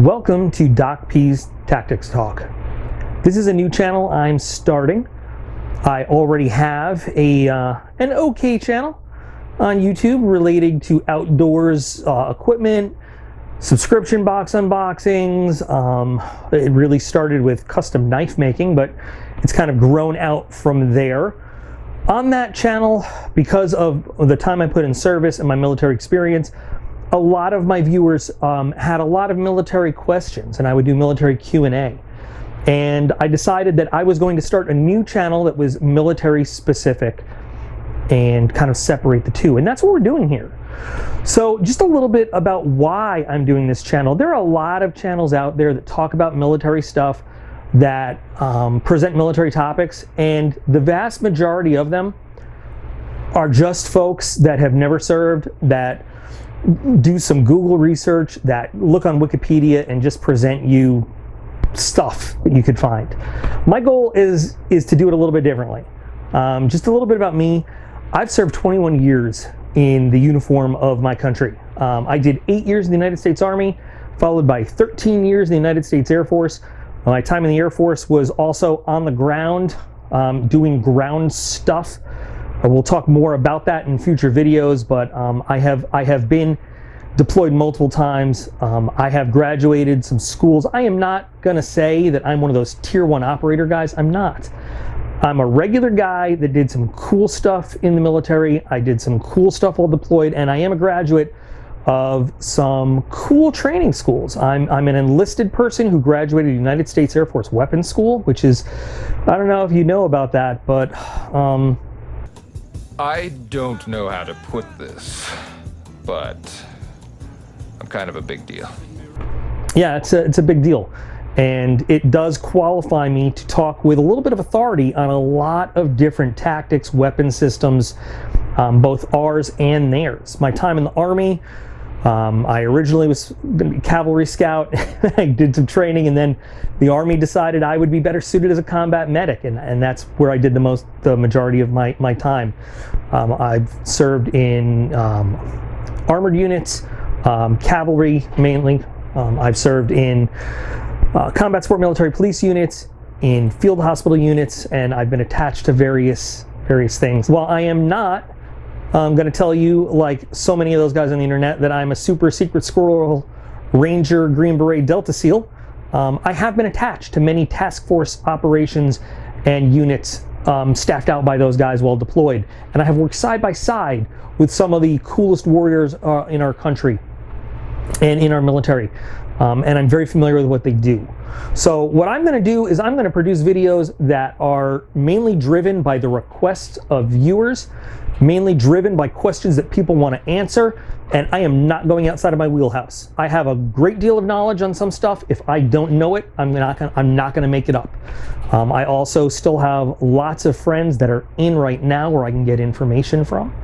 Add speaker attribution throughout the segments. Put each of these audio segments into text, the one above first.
Speaker 1: Welcome to Doc P's Tactics Talk. This is a new channel I'm starting. I already have an okay channel on YouTube relating to outdoors equipment, subscription box unboxings. It really started with custom knife making, but it's kind of grown out from there. On that channel, because of the time I put in service and my military experience, a lot of my viewers had a lot of military questions, and I would do military Q&A. And I decided that I was going to start a new channel that was military specific and kind of separate the two. And that's what we're doing here. So just a little bit about why I'm doing this channel. There are a lot of channels out there that talk about military stuff, that present military topics, and the vast majority of them are just folks that have never served, that do some Google research, that look on Wikipedia and just present you stuff that you could find. My goal is to do it a little bit differently. Just a little bit about me. I've served 21 years in the uniform of my country. I did 8 years in the United States Army, followed by 13 years in the United States Air Force. My time in the Air Force was also on the ground, doing ground stuff. We'll talk more about that in future videos, but I have been deployed multiple times. I have graduated some schools. I am not gonna say that I'm one of those tier 1 operator guys. I'm not. I'm a regular guy that did some cool stuff in the military. I did some cool stuff while deployed, and I am a graduate of some cool training schools. I'm an enlisted person who graduated United States Air Force Weapons School, which is, I don't know if you know about that, but
Speaker 2: I don't know how to put this, but I'm kind of a big deal.
Speaker 1: Yeah, it's a big deal. And it does qualify me to talk with a little bit of authority on a lot of different tactics, weapon systems, both ours and theirs. My time in the Army, I originally was going to be a cavalry scout. I did some training, and then the Army decided I would be better suited as a combat medic, and that's where I did the majority of my time. I've served in armored units, cavalry mainly. I've served in combat sport military police units, in field hospital units, and I've been attached to various things. While I am not I'm going to tell you, like so many of those guys on the internet, that I'm a super secret squirrel ranger Green Beret Delta SEAL. I have been attached to many task force operations and units staffed out by those guys while deployed. And I have worked side by side with some of the coolest warriors in our country and in our military. And I'm very familiar with what they do. So what I'm going to do is I'm going to produce videos that are mainly driven by the requests of viewers, mainly driven by questions that people want to answer, and I am not going outside of my wheelhouse. I have a great deal of knowledge on some stuff. If I don't know it, I'm not going to make it up. I also still have lots of friends that are in right now where I can get information from,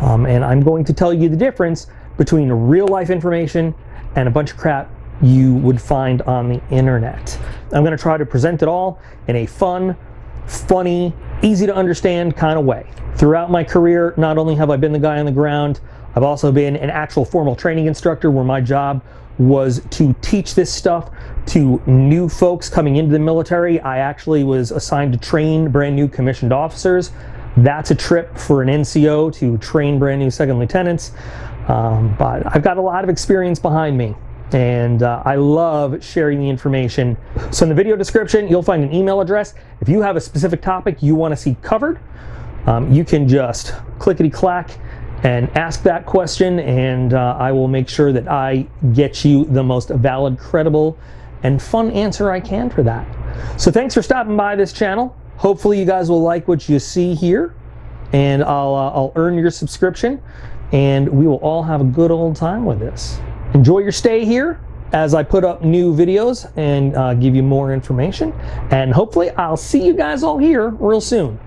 Speaker 1: and I'm going to tell you the difference between real life information and a bunch of crap you would find on the internet. I'm going to try to present it all in a fun, funny, easy to understand kind of way. Throughout my career, not only have I been the guy on the ground, I've also been an actual formal training instructor where my job was to teach this stuff to new folks coming into the military. I actually was assigned to train brand new commissioned officers. That's a trip for an NCO to train brand new second lieutenants. But I've got a lot of experience behind me, and I love sharing the information. So in the video description, you'll find an email address. If you have a specific topic you want to see covered, you can just clickety-clack and ask that question, and I will make sure that I get you the most valid, credible, and fun answer I can for that. So thanks for stopping by this channel. Hopefully you guys will like what you see here, and I'll earn your subscription, and we will all have a good old time with this. Enjoy your stay here as I put up new videos and give you more information, and hopefully I'll see you guys all here real soon.